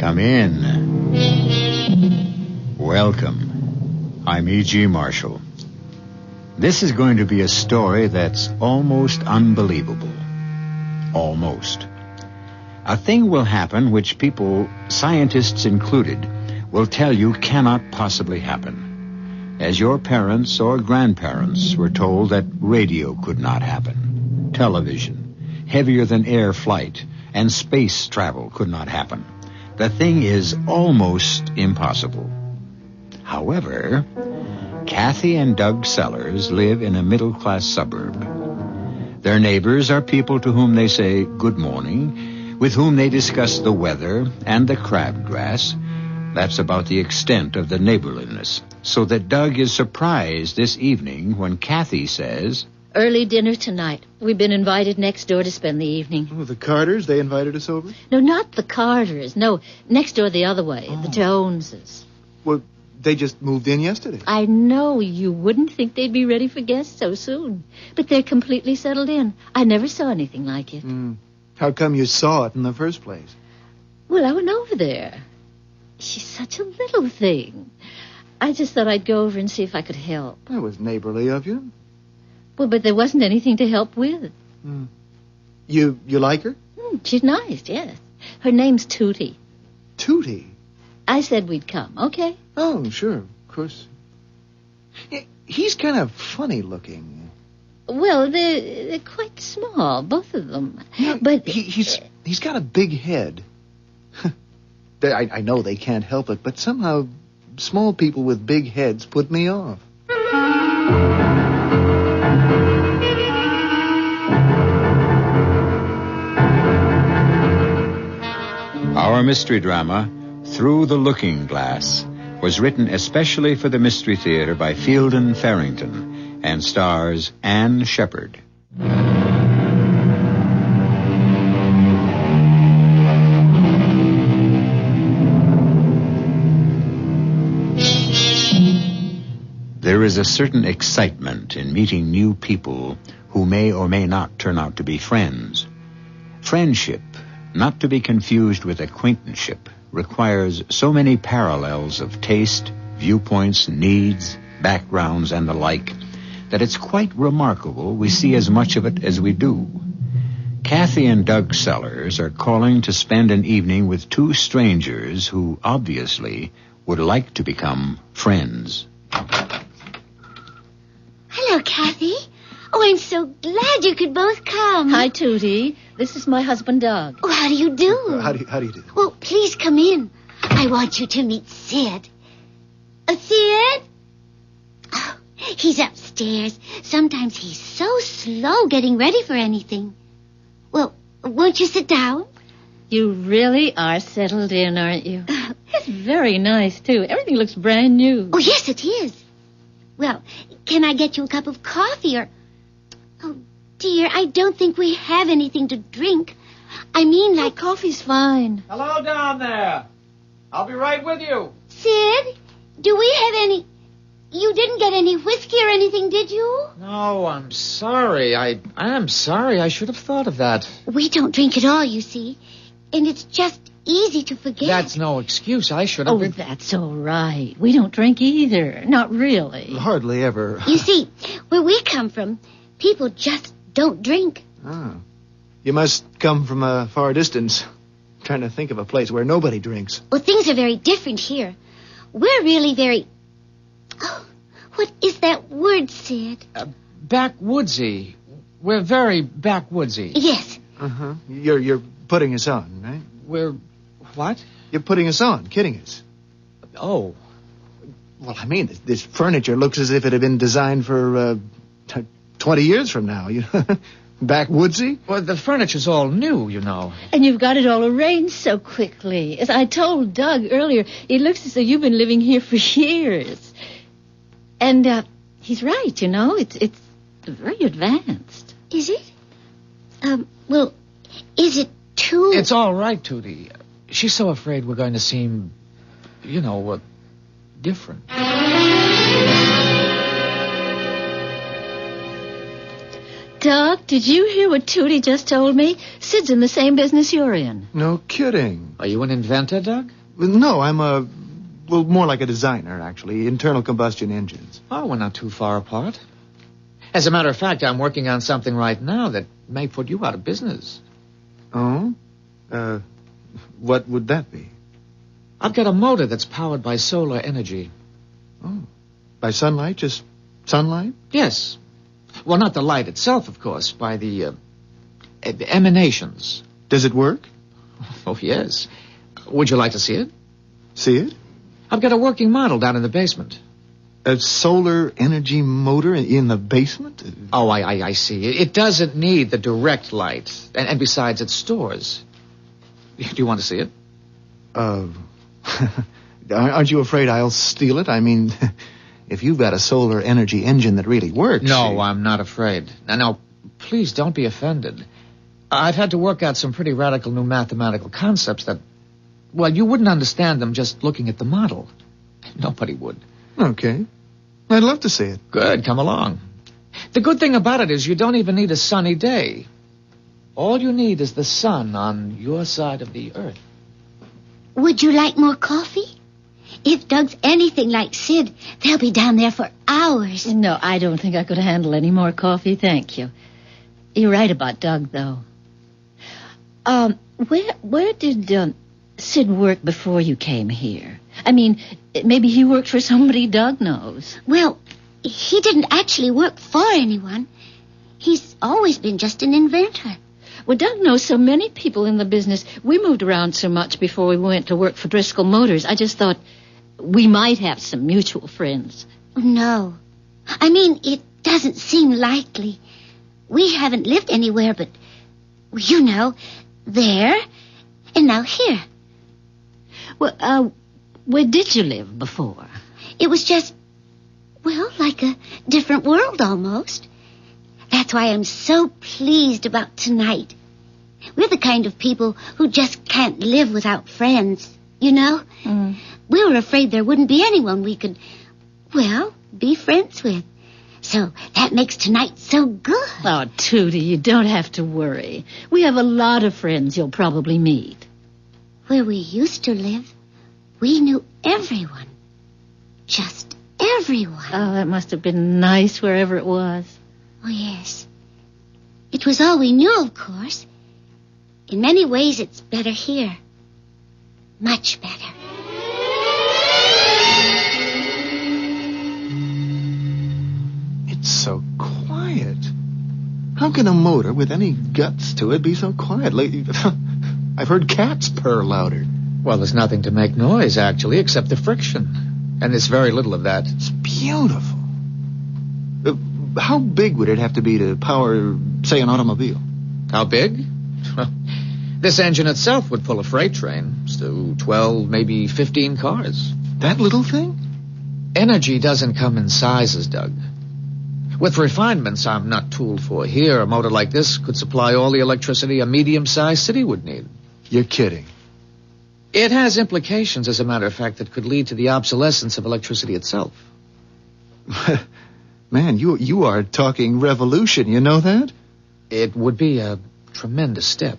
Come in. Welcome. I'm E.G. Marshall. This is going to be a story that's almost unbelievable. Almost. A thing will happen which people, scientists included, will tell you cannot possibly happen. As your parents or grandparents were told that radio could not happen. Television, heavier than air flight, and space travel could not happen. The thing is almost impossible. However, Kathy and Doug Sellers live in a middle-class suburb. Their neighbors are people to whom they say good morning, with whom they discuss the weather and the crabgrass. That's about the extent of the neighborliness. So that Doug is surprised this evening when Kathy says, "Early dinner tonight. We've been invited next door to spend the evening." Oh, the Carters, they invited us over? No, not the Carters. No, next door the other way, the Joneses. Well, they just moved in yesterday. I know you wouldn't think they'd be ready for guests so soon, but they're completely settled in. I never saw anything like it. How come you saw it in the first place? Well, I went over there. She's such a little thing. I just thought I'd go over and see if I could help. That was neighborly of you. Well, but there wasn't anything to help with. You like her? She's nice, yes. Her name's Tootie. Tootie? I said we'd come, okay? Oh, sure, of course. He's kind of funny looking. Well, they're quite small, both of them. Yeah, but he's got a big head. I know they can't help it, but somehow small people with big heads put me off. Our mystery drama, Through the Looking Glass, was written especially for the Mystery Theater by Fielden Farrington and stars Anne Shepard. There is a certain excitement in meeting new people who may or may not turn out to be friends. Friendship, not to be confused with acquaintanceship, requires so many parallels of taste, viewpoints, needs, backgrounds, and the like, that it's quite remarkable we see as much of it as we do. Kathy and Doug Sellers are calling to spend an evening with two strangers who obviously would like to become friends. Hello, Kathy. Oh, I'm so glad you could both come. Hi, Tootie. This is my husband, Doug. Oh, how do you do? How do you do? Well, please come in. I want you to meet Sid. Sid? Oh, he's upstairs. Sometimes he's so slow getting ready for anything. Well, won't you sit down? You really are settled in, aren't you? It's very nice, too. Everything looks brand new. Oh, yes, it is. Well, can I get you a cup of coffee or... Oh, dear, I don't think we have anything to drink. I mean, like... Oh, coffee's fine. Hello down there. I'll be right with you. Sid, do we have any... You didn't get any whiskey or anything, did you? No, I'm sorry. I am sorry. I should have thought of that. We don't drink at all, you see. And it's just easy to forget. That's no excuse. I should have Oh, been... that's all right. We don't drink either. Not really. Hardly ever. You see, where we come from, people just don't drink. Oh. You must come from a far distance. I'm trying to think of a place where nobody drinks. Well, things are very different here. We're really very... Oh, what is that word, Sid? Backwoodsy. We're very backwoodsy. Yes. Uh-huh. You're putting us on, right? We're... What? You're putting us on, kidding us. Oh. Well, I mean, this furniture looks as if it had been designed for 20 years from now. You know? Backwoodsy? Well, the furniture's all new, you know. And you've got it all arranged so quickly. As I told Doug earlier, it looks as though you've been living here for years. And he's right, you know. It's very advanced. Is it? Well, is it too... It's all right, Tootie. She's so afraid we're going to seem, you know, different. Doug, did you hear what Tootie just told me? Sid's in the same business you're in. No kidding. Are you an inventor, Doug? No, I'm more like a designer, actually. Internal combustion engines. Oh, we're not too far apart. As a matter of fact, I'm working on something right now that may put you out of business. Oh? What would that be? I've got a motor that's powered by solar energy. Oh. By sunlight? Just sunlight? Yes. Well, not the light itself, of course, by the emanations. Does it work? Oh, yes. Would you like to see it? See it? I've got a working model down in the basement. A solar energy motor in the basement? Oh, I see. It doesn't need the direct light. And besides, it stores. Do you want to see it? Aren't you afraid I'll steal it? I mean, if you've got a solar energy engine that really works... No, I'm not afraid. Now, please don't be offended. I've had to work out some pretty radical new mathematical concepts that... Well, you wouldn't understand them just looking at the model. Nobody would. Okay. I'd love to see it. Good, come along. The good thing about it is you don't even need a sunny day. All you need is the sun on your side of the earth. Would you like more coffee? If Doug's anything like Sid, they'll be down there for hours. No, I don't think I could handle any more coffee, thank you. You're right about Doug, though. Where did Sid work before you came here? I mean, maybe he worked for somebody Doug knows. Well, he didn't actually work for anyone. He's always been just an inventor. Well, Doug knows so many people in the business. We moved around so much before we went to work for Driscoll Motors. I just thought we might have some mutual friends. No. I mean, it doesn't seem likely. We haven't lived anywhere but, you know, there and now here. Well, where did you live before? It was just, well, like a different world almost. That's why I'm so pleased about tonight. We're the kind of people who just can't live without friends, you know? Mm. We were afraid there wouldn't be anyone we could, well, be friends with. So that makes tonight so good. Oh, Tootie, you don't have to worry. We have a lot of friends you'll probably meet. Where we used to live, we knew everyone. Just everyone. Oh, that must have been nice wherever it was. Oh, yes. It was all we knew, of course. In many ways, it's better here. Much better. It's so quiet. How can a motor with any guts to it be so quiet? I've heard cats purr louder. Well, there's nothing to make noise, actually, except the friction. And there's very little of that. It's beautiful. How big would it have to be to power, say, an automobile? How big? This engine itself would pull a freight train. So 12, maybe 15 cars. That little thing? Energy doesn't come in sizes, Doug. With refinements I'm not tooled for here, a motor like this could supply all the electricity a medium-sized city would need. You're kidding. It has implications, as a matter of fact, that could lead to the obsolescence of electricity itself. Man, you are talking revolution, you know that? It would be a tremendous step.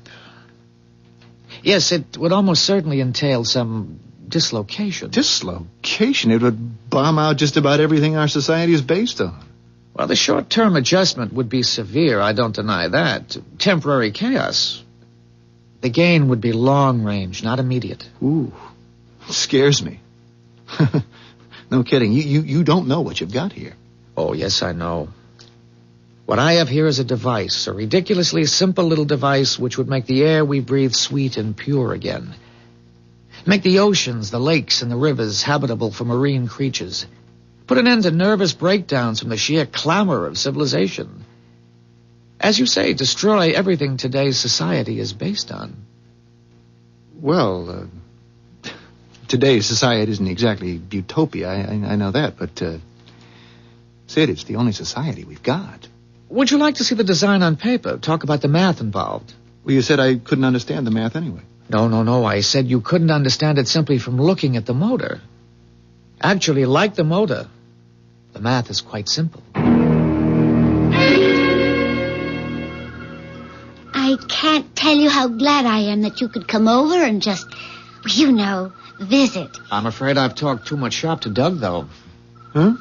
Yes, it would almost certainly entail some dislocation. Dislocation? It would bomb out just about everything our society is based on. Well, the short-term adjustment would be severe, I don't deny that. Temporary chaos. The gain would be long-range, not immediate. Ooh, scares me. No kidding. You don't know what you've got here. Oh, yes, I know. What I have here is a device, a ridiculously simple little device which would make the air we breathe sweet and pure again. Make the oceans, the lakes, and the rivers habitable for marine creatures. Put an end to nervous breakdowns from the sheer clamor of civilization. As you say, destroy everything today's society is based on. Well, today's society isn't exactly utopia, I know that, but, Sid, it's the only society we've got. Would you like to see the design on paper? Talk about the math involved. Well, you said I couldn't understand the math anyway. No. I said you couldn't understand it simply from looking at the motor. Actually, like the motor, the math is quite simple. I can't tell you how glad I am that you could come over and just You know, visit. I'm afraid I've talked too much shop to Doug, though. Huh?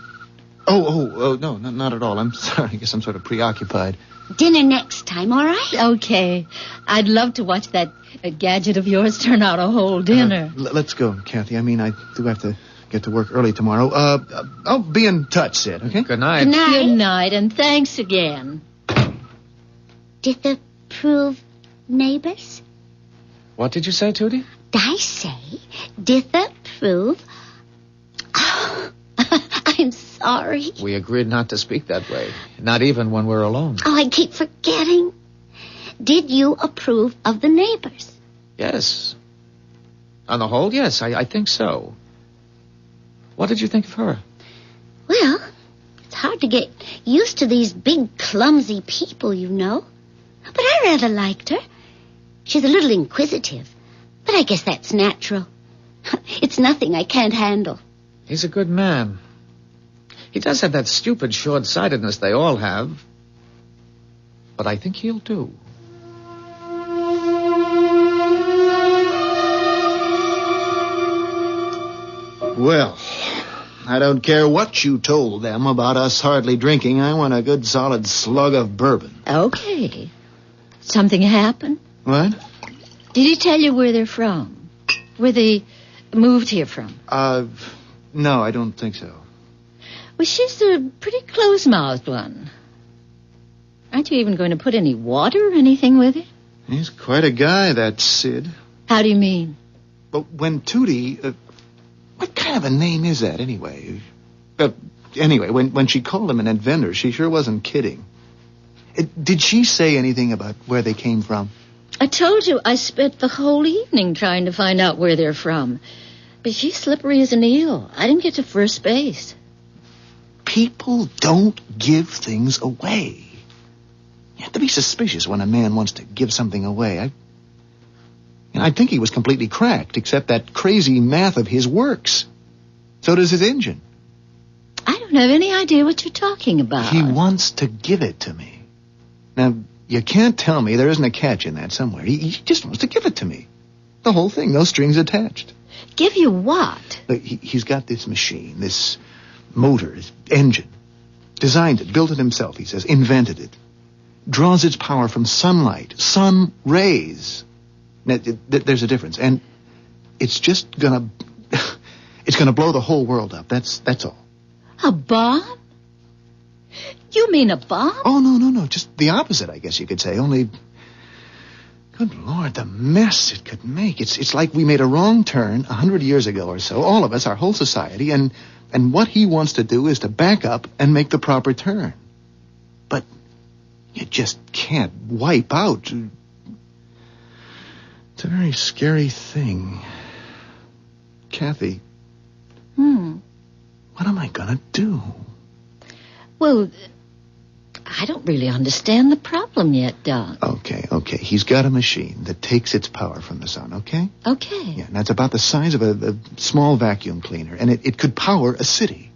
Oh, no, not at all. I'm sorry. I guess I'm sort of preoccupied. Dinner next time, all right? Okay. I'd love to watch that gadget of yours turn out a whole dinner. Let's go, Kathy. I mean, I do have to get to work early tomorrow. I'll be in touch, Sid, okay? Good night. Good night. Good night, and thanks again. Disapprove neighbors? What did you say, Tootie? I say disapprove. Oh, I'm sorry. We agreed not to speak that way. Not even when we're alone. Oh, I keep forgetting. Did you approve of the neighbors? Yes. On the whole, yes, I think so. What did you think of her? Well, it's hard to get used to these big, clumsy people, you know. But I rather liked her. She's a little inquisitive, but I guess that's natural. It's nothing I can't handle. He's a good man. He does have that stupid short-sightedness they all have. But I think he'll do. Well, I don't care what you told them about us hardly drinking. I want a good solid slug of bourbon. Okay. Something happened? What? Did he tell you where they're from? Where they moved here from? No, I don't think so. Well, she's a pretty close-mouthed one. Aren't you even going to put any water or anything with it? He's quite a guy, that Sid. How do you mean? But when Tootie... what kind of a name is that, anyway? Anyway, when she called him an inventor, she sure wasn't kidding. Did she say anything about where they came from? I told you I spent the whole evening trying to find out where they're from. But she's slippery as an eel. I didn't get to first base. People don't give things away. You have to be suspicious when a man wants to give something away. I think he was completely cracked, except that crazy math of his works. So does his engine. I don't have any idea what you're talking about. He wants to give it to me. Now, you can't tell me there isn't a catch in that somewhere. He just wants to give it to me. The whole thing, no strings attached. Give you what? Look, he's got this machine, this motor, this engine. Designed it, built it himself, he says, invented it. Draws its power from sunlight, sun rays. Now, there's a difference, and it's just gonna... it's gonna blow the whole world up, that's all. A bomb? You mean a bomb? Oh, no, just the opposite, I guess you could say, only... Good Lord, the mess it could make. It's like we made a wrong turn 100 years ago or so, all of us, our whole society, and what he wants to do is to back up and make the proper turn. But you just can't wipe out. It's a very scary thing. Kathy. What am I gonna do? Well, I don't really understand the problem yet, Doug. Okay. He's got a machine that takes its power from the sun, okay? Okay. Yeah, and that's about the size of a small vacuum cleaner, and it could power a city.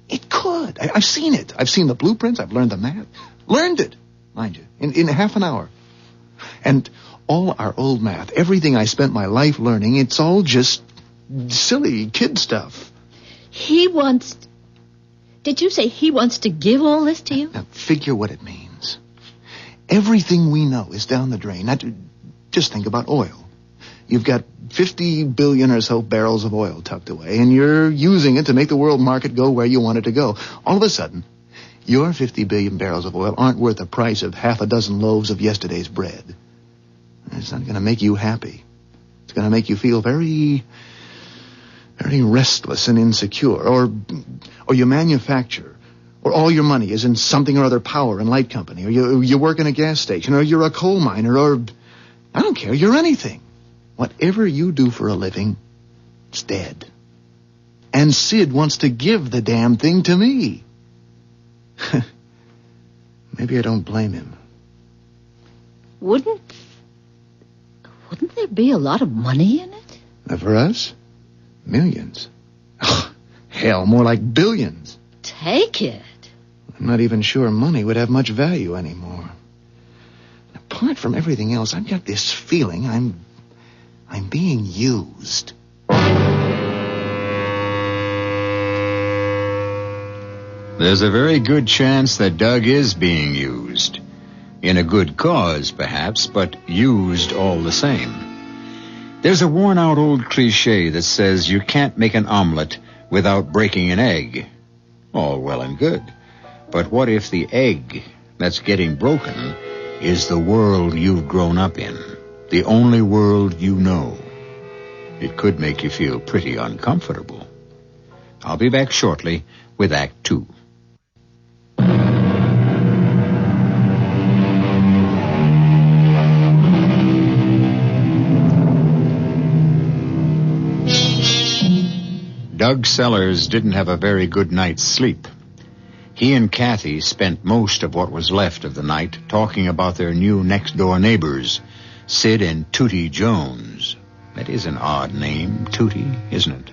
It could. I've seen it. I've seen the blueprints. I've learned the math. Learned it, mind you, in half an hour. And all our old math, everything I spent my life learning, it's all just silly kid stuff. He wants... Did you say he wants to give all this to you? Now, figure what it means. Everything we know is down the drain. Now, just think about oil. You've got 50 billion or so barrels of oil tucked away, and you're using it to make the world market go where you want it to go. All of a sudden, your 50 billion barrels of oil aren't worth the price of half a dozen loaves of yesterday's bread. It's not going to make you happy. It's going to make you feel very... very restless and insecure, or you manufacture, or all your money is in something or other power and light company, or you work in a gas station, or you're a coal miner, or I don't care, you're anything. Whatever you do for a living, it's dead. And Sid wants to give the damn thing to me. Maybe I don't blame him. Wouldn't there be a lot of money in it? For us? Millions. Oh, hell, more like billions. Take it. I'm not even sure money would have much value anymore. Apart from everything else, I've got this feeling I'm I'm being used. There's a very good chance that Doug is being used. In a good cause, perhaps, but used all the same. There's a worn-out old cliche that says you can't make an omelet without breaking an egg. All well and good. But what if the egg that's getting broken is the world you've grown up in? The only world you know. It could make you feel pretty uncomfortable. I'll be back shortly with Act 2. Doug Sellers didn't have a very good night's sleep. He and Kathy spent most of what was left of the night talking about their new next-door neighbors, Sid and Tootie Jones. That is an odd name, Tootie, isn't it?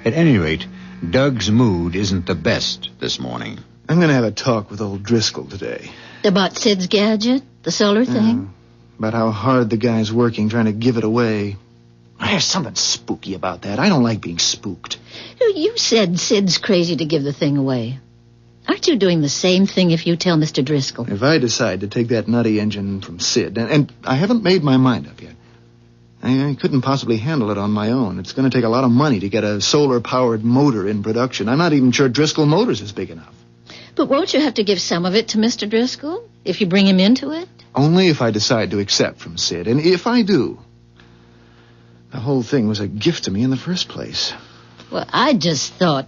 At any rate, Doug's mood isn't the best this morning. I'm going to have a talk with old Driscoll today. About Sid's gadget, the solar thing? About how hard the guy's working trying to give it away. There's something spooky about that. I don't like being spooked. You said Sid's crazy to give the thing away. Aren't you doing the same thing if you tell Mr. Driscoll? If I decide to take that nutty engine from Sid, and I haven't made my mind up yet. I couldn't possibly handle it on my own. It's going to take a lot of money to get a solar-powered motor in production. I'm not even sure Driscoll Motors is big enough. But won't you have to give some of it to Mr. Driscoll if you bring him into it? Only if I decide to accept from Sid. And if I do, the whole thing was a gift to me in the first place. Well, I just thought...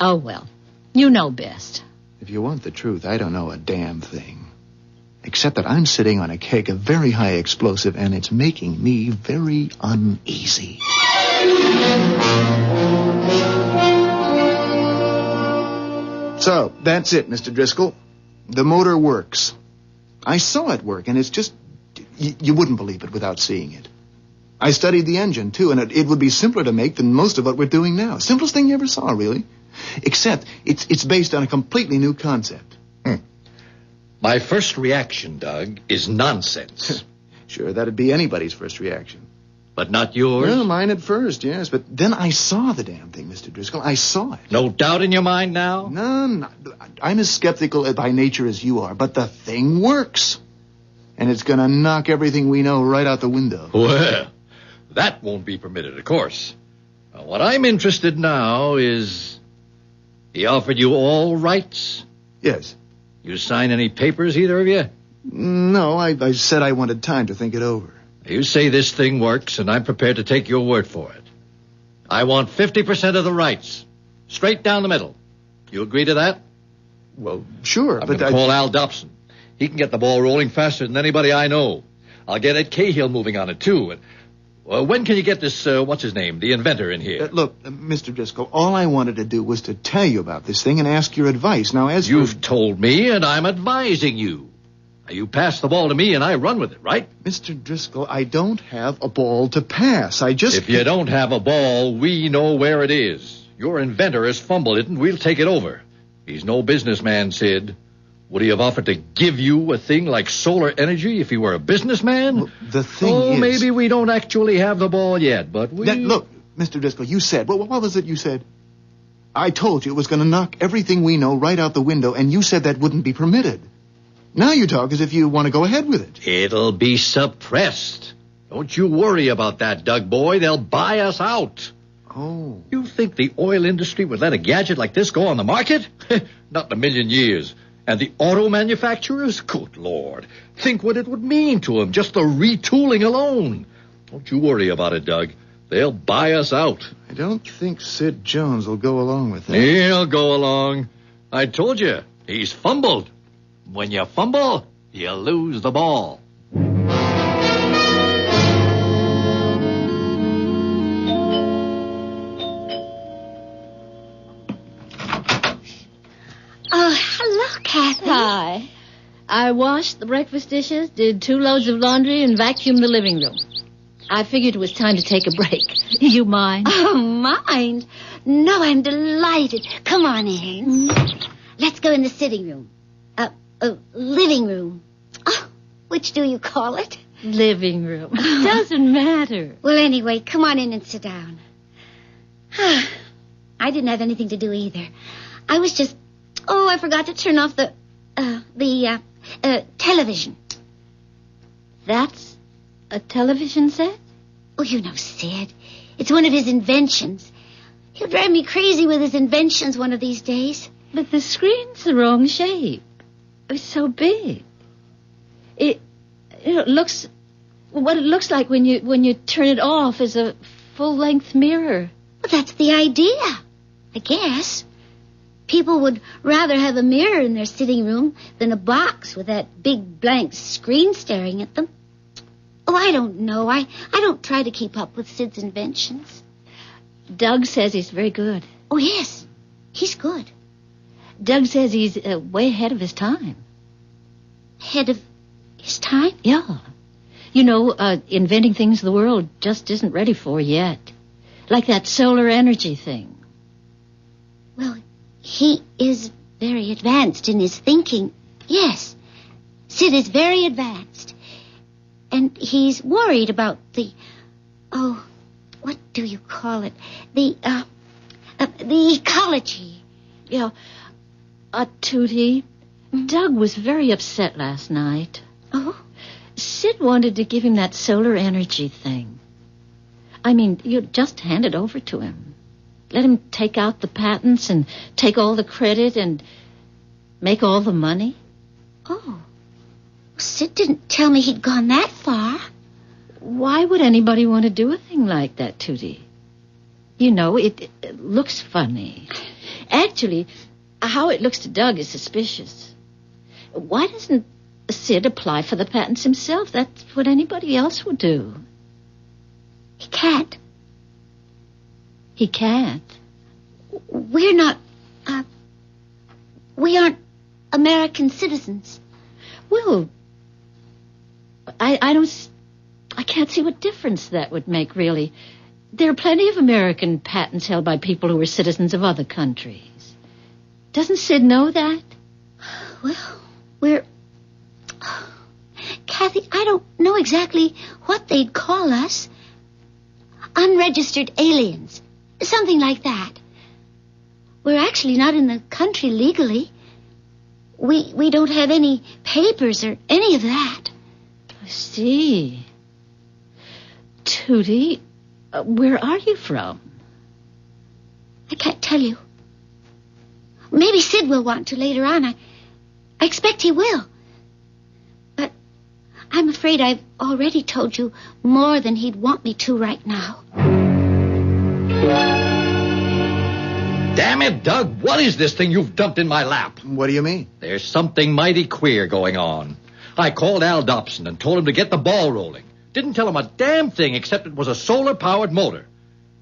Oh, well, you know best. If you want the truth, I don't know a damn thing. Except that I'm sitting on a keg of very high explosive, and it's making me very uneasy. So, that's it, Mr. Driscoll. The motor works. I saw it work, and it's just... You wouldn't believe it without seeing it. I studied the engine, too, and it would be simpler to make than most of what we're doing now. Simplest thing you ever saw, really. Except it's based on a completely new concept. My first reaction, Doug, is nonsense. Sure, that'd be anybody's first reaction. But not yours? Well, mine at first, yes. But then I saw the damn thing, Mr. Driscoll. I saw it. No doubt in your mind now? No. I'm as skeptical by nature as you are, but the thing works. And it's going to knock everything we know right out the window. Well, that won't be permitted, of course. Now, what I'm interested now is... He offered you all rights? Yes. You sign any papers, either of you? No, I said I wanted time to think it over. You say this thing works, and I'm prepared to take your word for it. I want 50% of the rights. Straight down the middle. You agree to that? Well, sure, I'm going to call Al Dobson. He can get the ball rolling faster than anybody I know. I'll get Ed Cahill moving on it, too. And, when can you get this, what's his name, the inventor in here? Look, Mr. Driscoll, all I wanted to do was to tell you about this thing and ask your advice. Now, as You've told me, and I'm advising you. Now, you pass the ball to me, and I run with it, right? Mr. Driscoll, I don't have a ball to pass. If you don't have a ball, we know where it is. Your inventor has fumbled it, and we'll take it over. He's no businessman, Sid. Would he have offered to give you a thing like solar energy if he were a businessman? Well, the thing is... maybe we don't actually have the ball yet, but we... Look, Mr. Driscoll, you said... What was it you said? I told you it was going to knock everything we know right out the window, and you said that wouldn't be permitted. Now you talk as if you want to go ahead with it. It'll be suppressed. Don't you worry about that, Doug boy. They'll buy us out. Oh. You think the oil industry would let a gadget like this go on the market? Not in a million years. And the auto manufacturers? Good Lord. Think what it would mean to them, just the retooling alone. Don't you worry about it, Doug. They'll buy us out. I don't think Sid Jones will go along with that. He'll go along. I told you, he's fumbled. When you fumble, you lose the ball. Oh, hello, Kathy. Hi. I washed the breakfast dishes, did 2 loads of laundry, and vacuumed the living room. I figured it was time to take a break. You mind? Oh, mind? No, I'm delighted. Come on in. Let's go in the sitting room. Living room. Oh, which do you call it? living room. It doesn't matter. Well, anyway, come on in and sit down. I didn't have anything to do either. I was just... Oh, I forgot to turn off the television. That's a television set? Oh, you know Sid. It's one of his inventions. He'll drive me crazy with his inventions one of these days. But the screen's the wrong shape. It's so big. It looks... What it looks like when you turn it off is a full-length mirror. Well, that's the idea, I guess. People would rather have a mirror in their sitting room than a box with that big blank screen staring at them. Oh, I don't know. I don't try to keep up with Sid's inventions. Doug says he's very good. Oh, yes. He's good. Doug says he's way ahead of his time. Ahead of his time? Yeah. You know, inventing things the world just isn't ready for yet. Like that solar energy thing. Well, he is very advanced in his thinking. Yes. Sid is very advanced. And he's worried about what do you call it? The ecology. Yeah. Tootie, Doug was very upset last night. Oh? Sid wanted to give him that solar energy thing. I mean, you just hand it over to him. Let him take out the patents and take all the credit and make all the money. Oh. Sid didn't tell me he'd gone that far. Why would anybody want to do a thing like that, Tootie? You know, it looks funny. Actually, how it looks to Doug is suspicious. Why doesn't Sid apply for the patents himself? That's what anybody else would do. He can't. He can't? We aren't American citizens. Well, I can't see what difference that would make, really. There are plenty of American patents held by people who are citizens of other countries. Doesn't Sid know that? Well, Kathy, I don't know exactly what they'd call us. Unregistered aliens. Something like that. We're actually not in the country legally. We don't have any papers or any of that. I see. Tootie, where are you from? I can't tell you. Maybe Sid will want to later on. I expect he will. But I'm afraid I've already told you more than he'd want me to right now. Damn it, Doug, what is this thing you've dumped in my lap? What do you mean? There's something mighty queer going on. I called Al Dobson and told him to get the ball rolling. Didn't tell him a damn thing except it was a solar-powered motor.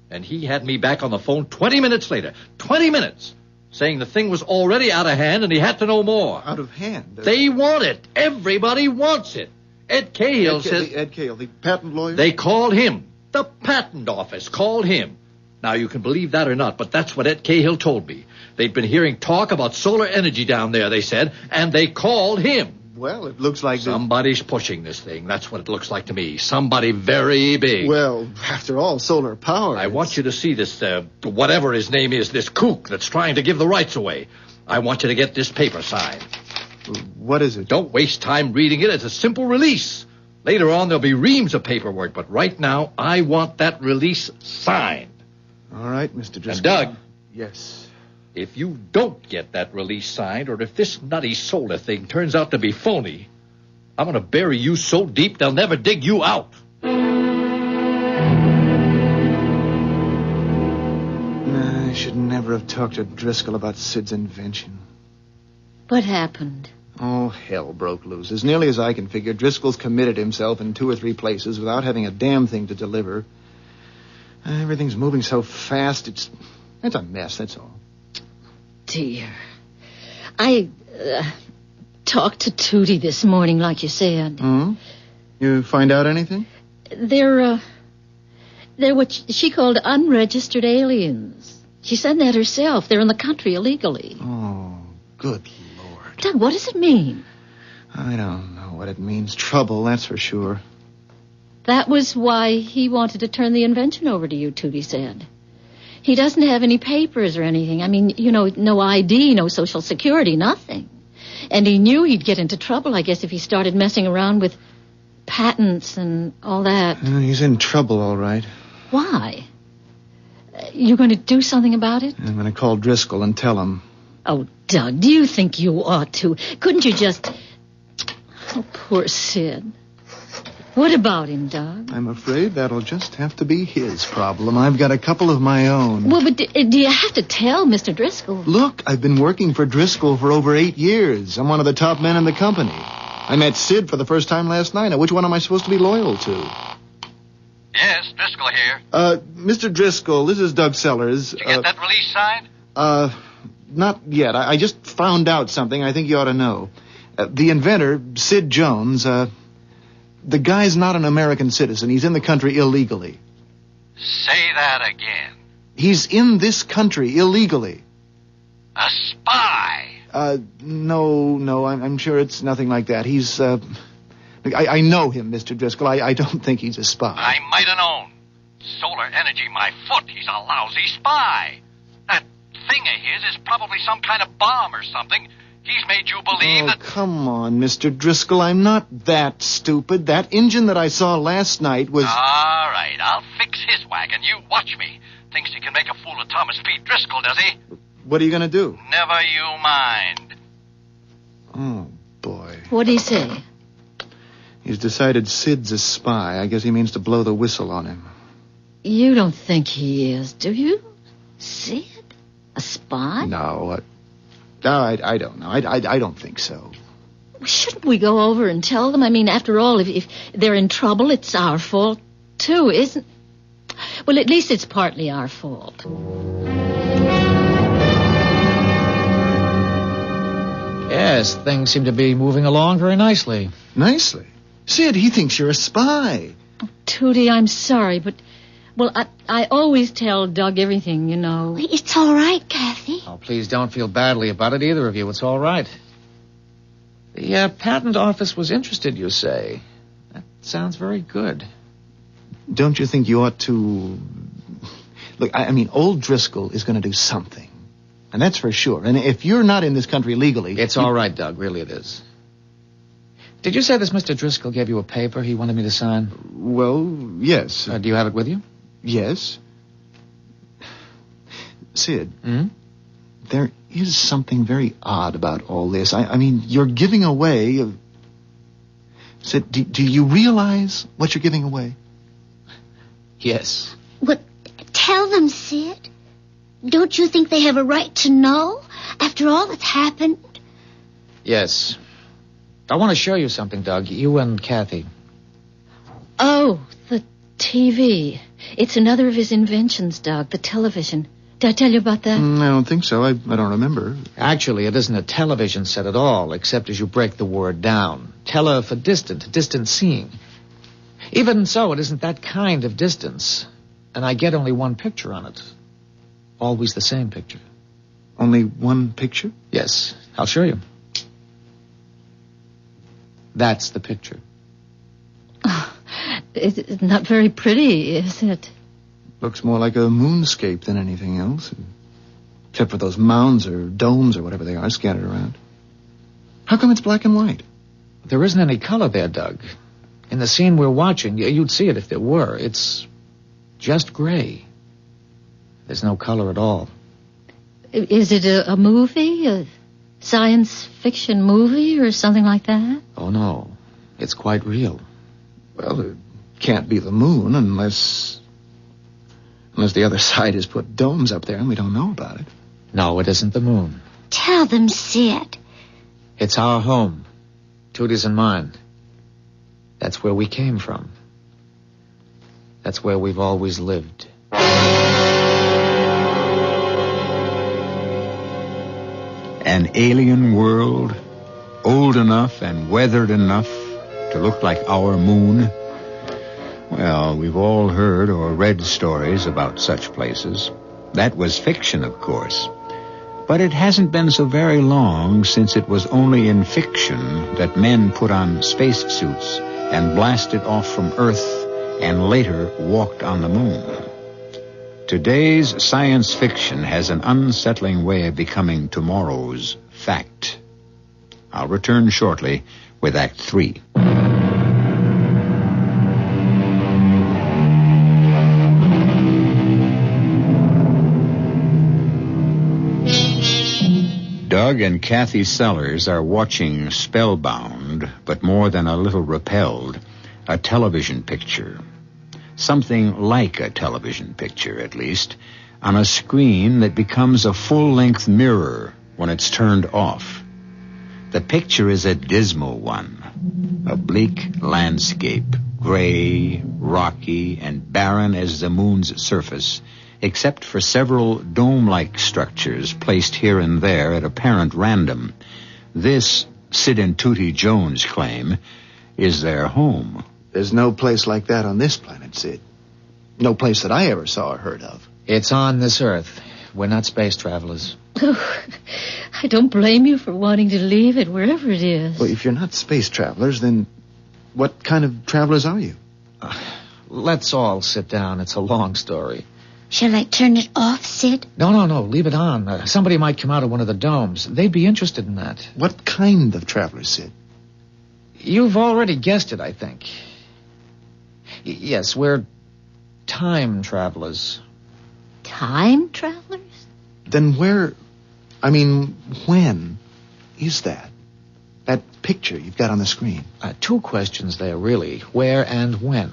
And he had me back on the phone 20 minutes later. 20 minutes! Saying the thing was already out of hand and he had to know more. Out of hand? They want it. Everybody wants it. Ed Cahill says... Ed Cahill, the patent lawyer? They called him. The patent office called him. Now, you can believe that or not, but that's what Ed Cahill told me. They'd been hearing talk about solar energy down there, they said, and they called him. Well, it looks like... Somebody's pushing this thing. That's what it looks like to me. Somebody very big. Well, after all, solar power... I want you to see this, whatever his name is, this kook that's trying to give the rights away. I want you to get this paper signed. What is it? Don't waste time reading it. It's a simple release. Later on, there'll be reams of paperwork, but right now, I want that release signed. All right, Mr. Driscoll. And Doug. Yes? If you don't get that release signed, or if this nutty solar thing turns out to be phony, I'm going to bury you so deep they'll never dig you out. I should never have talked to Driscoll about Sid's invention. What happened? Oh, hell broke loose. As nearly as I can figure, Driscoll's committed himself in 2 or 3 places without having a damn thing to deliver. Everything's moving so fast, it's a mess, that's all. Dear. I talked to Tootie this morning, like you said. Hmm? You find out anything? They're what she called unregistered aliens. She said that herself. They're in the country illegally. Oh, good Lord. Doug, what does it mean? I don't know what it means. Trouble, that's for sure. That was why he wanted to turn the invention over to you, Tootie said. He doesn't have any papers or anything. I mean, no ID, no Social Security, nothing. And he knew he'd get into trouble, I guess, if he started messing around with patents and all that. He's in trouble, all right. Why? You going to do something about it? I'm going to call Driscoll and tell him. Oh, Doug, do you think you ought to? Couldn't you just... Oh, poor Sid. What about him, Doug? I'm afraid that'll just have to be his problem. I've got a couple of my own. Well, but do you have to tell Mr. Driscoll? Look, I've been working for Driscoll for over 8 years. I'm one of the top men in the company. I met Sid for the first time last night. Now, which one am I supposed to be loyal to? Yes, Driscoll here. Mr. Driscoll, this is Doug Sellers. Did you get that release signed? Not yet. I just found out something I think you ought to know. The inventor, Sid Jones, the guy's not an American citizen. He's in the country illegally. Say that again. He's in this country illegally. A spy? No, I'm sure it's nothing like that. He's, I know him, Mr. Driscoll. I don't think he's a spy. I might have known. Solar energy, my foot. He's a lousy spy. That thing of his is probably some kind of bomb or something. He's made you believe that... Come on, Mr. Driscoll. I'm not that stupid. That engine that I saw last night was... All right, I'll fix his wagon. You watch me. Thinks he can make a fool of Thomas P. Driscoll, does he? What are you going to do? Never you mind. Oh, boy. What'd he say? He's decided Sid's a spy. I guess he means to blow the whistle on him. You don't think he is, do you? Sid? A spy? No, I don't know. I don't think so. Shouldn't we go over and tell them? I mean, after all, if they're in trouble, it's our fault, too, isn't... Well, at least it's partly our fault. Yes, things seem to be moving along very nicely. Nicely? Sid, he thinks you're a spy. Oh, Tootie, I'm sorry, but... Well, I always tell Doug everything, you know. It's all right, Kathy. Oh, please don't feel badly about it, either of you. It's all right. The patent office was interested, you say. That sounds very good. Don't you think you ought to... Look, I mean, old Driscoll is going to do something. And that's for sure. And if you're not in this country legally... It's all right, Doug. Really it is. Did you say this Mr. Driscoll gave you a paper he wanted me to sign? Well, yes. Do you have it with you? Yes. Sid, There is something very odd about all this. I mean, you're giving away... Sid, do you realize what you're giving away? Yes. What? Tell them, Sid. Don't you think they have a right to know after all that's happened? Yes. I want to show you something, Doug. You and Kathy. Oh, the TV. It's another of his inventions, Doug, the television. Did I tell you about that? I don't think so. I don't remember. Actually, it isn't a television set at all, except as you break the word down. Tele for distant seeing. Even so, it isn't that kind of distance. And I get only one picture on it. Always the same picture. Only one picture? Yes, I'll show you. That's the picture. Oh, it's not very pretty, is it? Looks more like a moonscape than anything else. Except for those mounds or domes or whatever they are scattered around. How come it's black and white? There isn't any color there, Doug. In the scene we're watching, you'd see it if there were. It's just gray. There's no color at all. Is it a movie? A science fiction movie or something like that? Oh, no. It's quite real. Well, it can't be the moon unless the other side has put domes up there and we don't know about it. No, it isn't the moon. Tell them, Sid. It's our home. Tootie's and mine. That's where we came from. That's where we've always lived. An alien world, old enough and weathered enough to look like our moon. Well, we've all heard or read stories about such places. That was fiction, of course. But it hasn't been so very long since it was only in fiction that men put on spacesuits and blasted off from Earth and later walked on the moon. Today's science fiction has an unsettling way of becoming tomorrow's fact. I'll return shortly with Act 3. Doug and Kathy Sellers are watching spellbound, but more than a little repelled, a television picture. Something like a television picture, at least, on a screen that becomes a full-length mirror when it's turned off. The picture is a dismal one, a bleak landscape, gray, rocky, and barren as the moon's surface, except for several dome-like structures placed here and there at apparent random. This, Sid and Tootie Jones claim, is their home. There's no place like that on this planet, Sid. No place that I ever saw or heard of. It's on this Earth. We're not space travelers. Oh, I don't blame you for wanting to leave it, wherever it is. Well, if you're not space travelers, then what kind of travelers are you? Let's all sit down. It's a long story. Shall I turn it off, Sid? No. Leave it on. Somebody might come out of one of the domes. They'd be interested in that. What kind of travelers, Sid? You've already guessed it, I think. Yes, we're time travelers. Time travelers? Then when is that? That picture you've got on the screen. Two questions there, really. Where and when?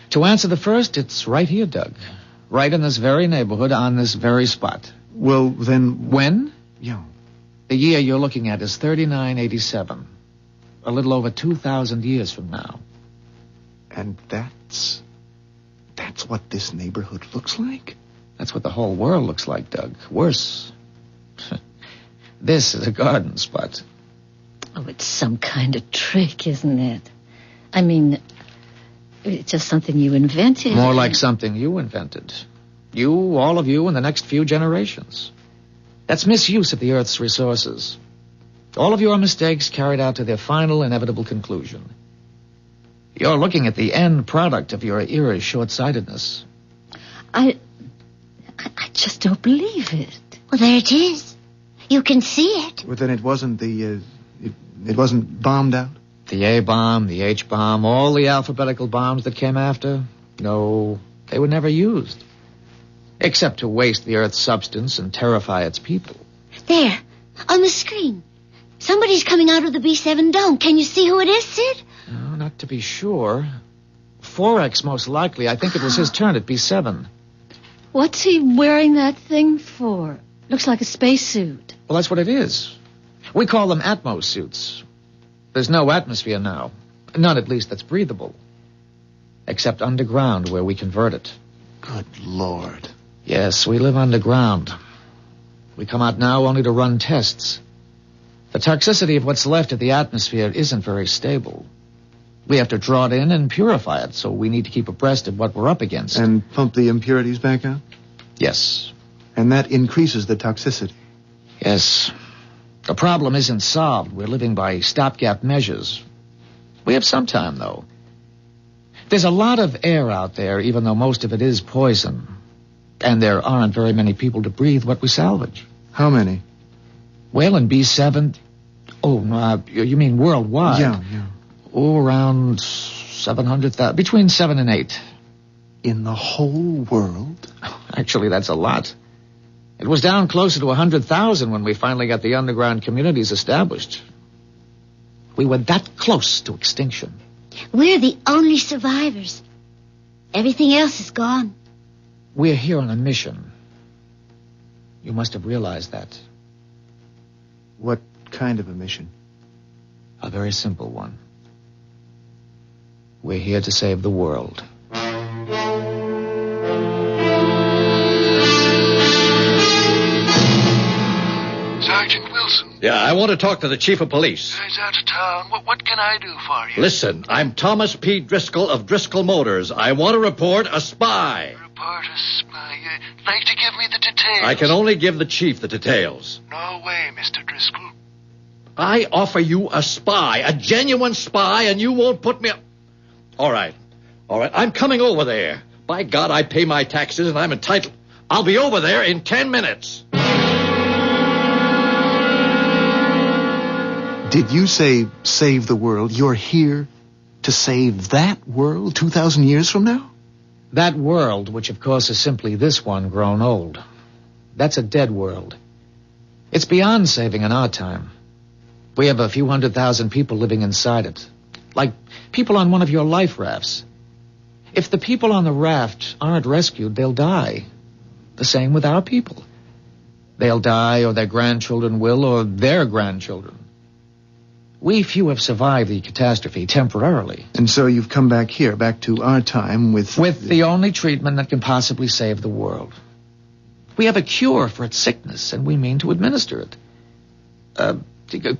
To answer the first, it's right here, Doug. Right in this very neighborhood, on this very spot. Well, then... When? Yeah. The year you're looking at is 3987. A little over 2,000 years from now. And that's what this neighborhood looks like? That's what the whole world looks like, Doug. Worse. This is a garden spot. Oh, it's some kind of trick, isn't it? I mean, it's just something you invented. More like something you invented. You, all of you, in the next few generations. That's misuse of the Earth's resources. All of your mistakes carried out to their final, inevitable conclusion. You're looking at the end product of your era's short-sightedness. I just don't believe it. Well, there it is. You can see it. Well, then it wasn't it wasn't bombed out? The A-bomb, the H-bomb, all the alphabetical bombs that came after? No, they were never used. Except to waste the Earth's substance and terrify its people. There, on the screen. Somebody's coming out of the B7 dome. Can you see who it is, Sid? No, not to be sure. 4X, most likely. I think it was his turn at B7. What's he wearing that thing for? Looks like a spacesuit. Well, that's what it is. We call them Atmos suits. There's no atmosphere now. None, at least, that's breathable. Except underground, where we convert it. Good Lord. Yes, we live underground. We come out now only to run tests. The toxicity of what's left of the atmosphere isn't very stable. We have to draw it in and purify it, so we need to keep abreast of what we're up against. And pump the impurities back out? Yes. And that increases the toxicity? Yes. The problem isn't solved. We're living by stopgap measures. We have some time, though. There's a lot of air out there, even though most of it is poison. And there aren't very many people to breathe what we salvage. How many? Well, in B7... Oh, no, you mean worldwide? Yeah. Oh, around 700,000. Between 7 and 8. In the whole world? Actually, that's a lot. It was down closer to 100,000 when we finally got the underground communities established. We were that close to extinction. We're the only survivors. Everything else is gone. We're here on a mission. You must have realized that. What kind of a mission? A very simple one. We're here to save the world. Sergeant Wilson. Yeah, I want to talk to the chief of police. He's out of town. What can I do for you? Listen, I'm Thomas P. Driscoll of Driscoll Motors. I want to report a spy. Report a spy. You'd like to give me the details? I can only give the chief the details. No way, Mr. Driscoll. I offer you a spy, a genuine spy, and you won't put me... All right. All right, I'm coming over there. By God, I pay my taxes and I'm entitled. I'll be over there in 10 minutes. Did you say save the world? You're here to save that world 2,000 years from now? That world, which of course is simply this one grown old. That's a dead world. It's beyond saving in our time. We have a few 100,000 people living inside it. Like people on one of your life rafts. If the people on the raft aren't rescued, they'll die. The same with our people. They'll die, or their grandchildren will, or their grandchildren. We few have survived the catastrophe temporarily. And so you've come back here, back to our time with... With the only treatment that can possibly save the world. We have a cure for its sickness, and we mean to administer it.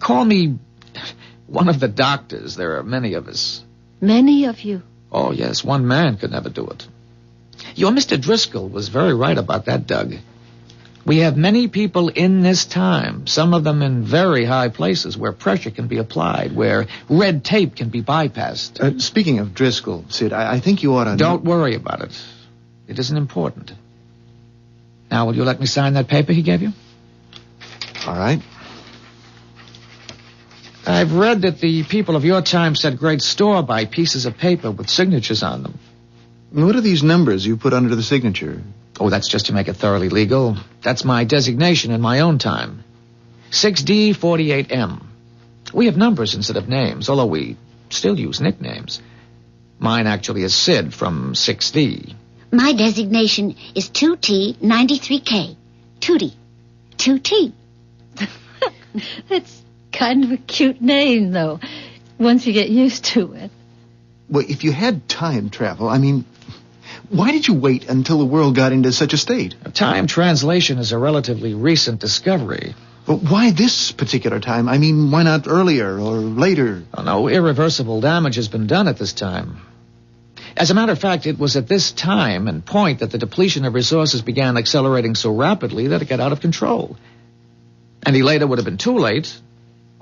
Call me one of the doctors. There are many of us. Many of you? Oh, yes, one man could never do it. Your Mr. Driscoll was very right about that, Doug. We have many people in this time, some of them in very high places where pressure can be applied, where red tape can be bypassed. Speaking of Driscoll, Sid, I think you ought to... Don't worry about it. It isn't important. Now, will you let me sign that paper he gave you? All right. I've read that the people of your time set great store by pieces of paper with signatures on them. What are these numbers you put under the signature? Oh, that's just to make it thoroughly legal. That's my designation in my own time. 6D48M. We have numbers instead of names, although we still use nicknames. Mine actually is Sid from 6D. My designation is 2T93K. Tootie. 2T. That's kind of a cute name, though, once you get used to it. Well, if you had time travel, why did you wait until the world got into such a state? Time translation is a relatively recent discovery. But why this particular time? Why not earlier or later? Oh, no, irreversible damage has been done at this time. As a matter of fact, it was at this time and point that the depletion of resources began accelerating so rapidly that it got out of control. Any later would have been too late.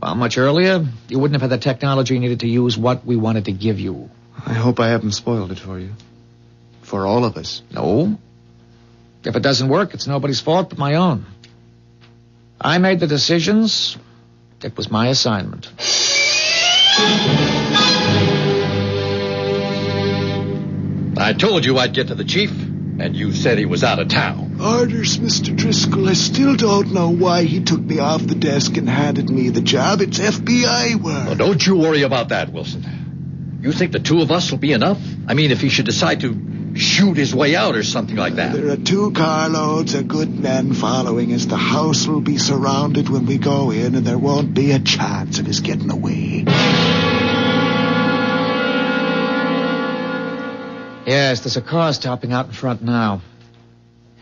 Well, much earlier, you wouldn't have had the technology needed to use what we wanted to give you. I hope I haven't spoiled it for you. For all of us. No. If it doesn't work, it's nobody's fault but my own. I made the decisions. It was my assignment. I told you I'd get to the chief, and you said he was out of town. Orders, Mr. Driscoll. I still don't know why he took me off the desk and handed me the job. It's FBI work. Well, don't you worry about that, Wilson. You think the two of us will be enough? If he should decide to shoot his way out or something like that. There are 2 carloads of good men following us. The house will be surrounded when we go in, and there won't be a chance of his getting away. Yes, there's a car stopping out in front now.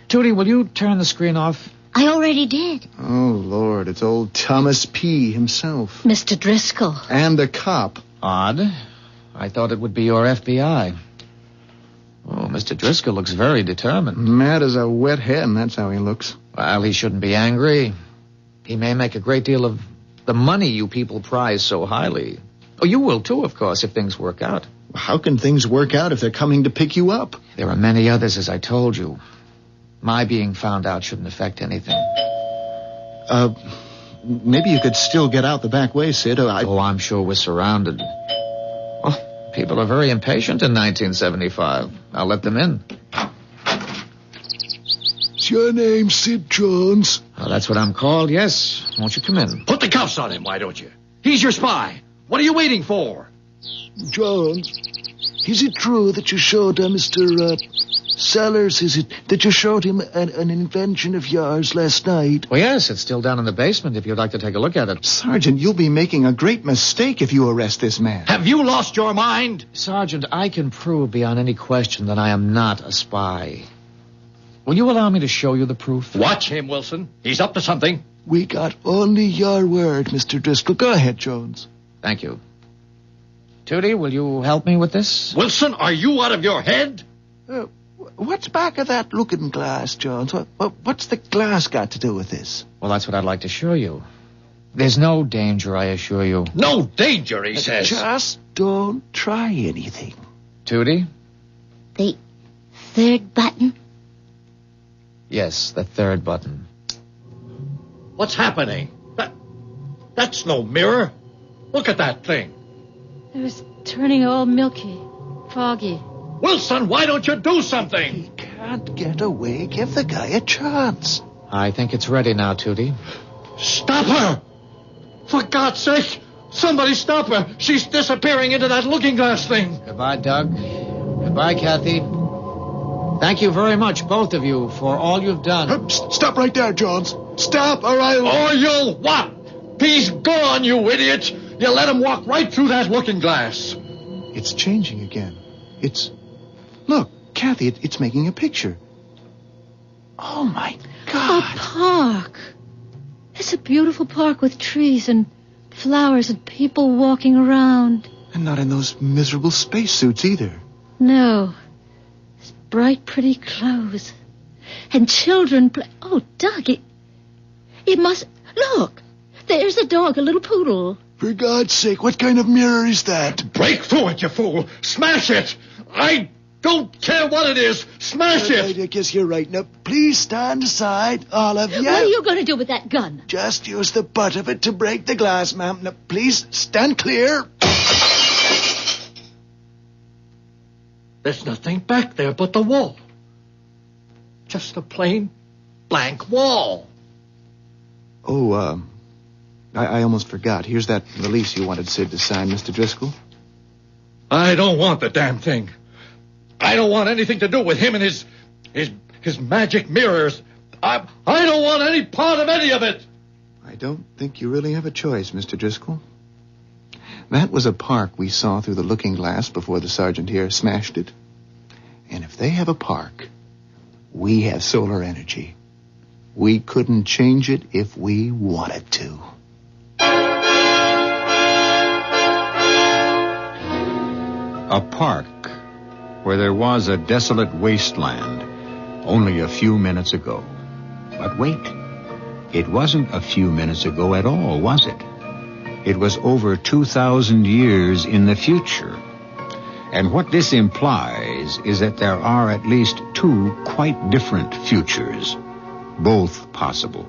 Tootie, will you turn the screen off? I already did. Oh, Lord, it's old Thomas P. himself. Mr. Driscoll. And a cop. Odd. I thought it would be your FBI. Oh, Mr. Driscoll looks very determined. Mad as a wet hen, that's how he looks. Well, he shouldn't be angry. He may make a great deal of the money you people prize so highly. Oh, you will too, of course, if things work out. How can things work out if they're coming to pick you up? There are many others, as I told you. My being found out shouldn't affect anything. Maybe you could still get out the back way, Sid. Oh, I'm sure we're surrounded. Oh, people are very impatient in 1975. I'll let them in. Is your name Sid Jones? Oh, that's what I'm called, yes. Won't you come in? Put the cuffs on him, why don't you? He's your spy. What are you waiting for? Jones, is it true that you showed Mr. Sellers, is it that you showed him an invention of yours last night? Well, yes, it's still down in the basement if you'd like to take a look at it. Sergeant, you'll be making a great mistake if you arrest this man. Have you lost your mind? Sergeant, I can prove beyond any question that I am not a spy. Will you allow me to show you the proof? Watch him, Wilson. He's up to something. We got only your word, Mr. Driscoll. Go ahead, Jones. Thank you. Tootie, will you help me with this? Wilson, are you out of your head? What's back of that looking glass, Jones? What's the glass got to do with this? Well, that's what I'd like to show you. There's no danger, I assure you. No danger, he says. Just don't try anything. Tootie, The third button? Yes, the third button. What's happening? That's no mirror. Look at that thing. It was turning all milky, foggy. Wilson, why don't you do something? He can't get away. Give the guy a chance. I think it's ready now, Tootie. Stop her! For God's sake, somebody stop her. She's disappearing into that looking glass thing. Goodbye, Doug. Goodbye, Kathy. Thank you very much, both of you, for all you've done. Stop right there, Jones. Stop, or I'll... Or you'll what? He's gone, you idiot. You let him walk right through that looking glass. It's changing again. Look, Kathy, it's making a picture. Oh, my God. A park. It's a beautiful park with trees and flowers and people walking around. And not in those miserable spacesuits either. No. It's bright, pretty clothes. And children play... Oh, Doug, it must... Look, there's a dog, a little poodle. For God's sake, what kind of mirror is that? Break through it, you fool. Smash it. I don't care what it is. Smash it. I guess you're right. Now, please stand aside, all of you. What are you going to do with that gun? Just use the butt of it to break the glass, ma'am. Now, please stand clear. There's nothing back there but the wall. Just a plain blank wall. Oh, I almost forgot. Here's that release you wanted Sid to sign, Mr. Driscoll. I don't want the damn thing. I don't want anything to do with him and his magic mirrors. I don't want any part of any of it. I don't think you really have a choice, Mr. Driscoll. That was a park we saw through the looking glass before the sergeant here smashed it. And if they have a park, we have solar energy. We couldn't change it if we wanted to. A park where there was a desolate wasteland only a few minutes ago. But wait, it wasn't a few minutes ago at all, was it? It was over 2,000 years in the future. And what this implies is that there are at least two quite different futures, both possible,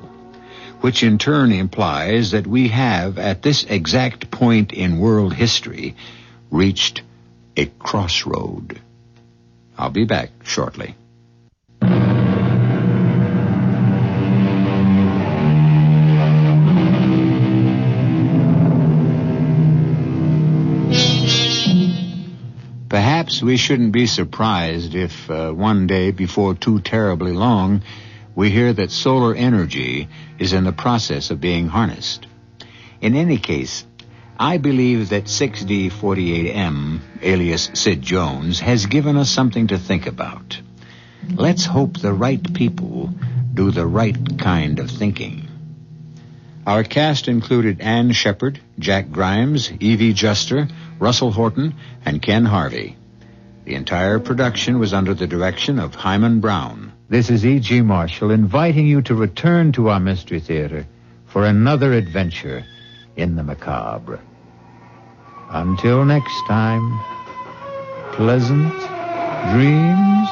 which in turn implies that we have, at this exact point in world history, reached a crossroad. I'll be back shortly. Perhaps we shouldn't be surprised if one day, before too terribly long, we hear that solar energy is in the process of being harnessed. In any case, I believe that 6D48M, alias Sid Jones, has given us something to think about. Let's hope the right people do the right kind of thinking. Our cast included Ann Shepard, Jack Grimes, Evie Juster, Russell Horton, and Ken Harvey. The entire production was under the direction of Himan Brown. This is E.G. Marshall inviting you to return to our Mystery Theater for another adventure in the macabre. Until next time, pleasant dreams.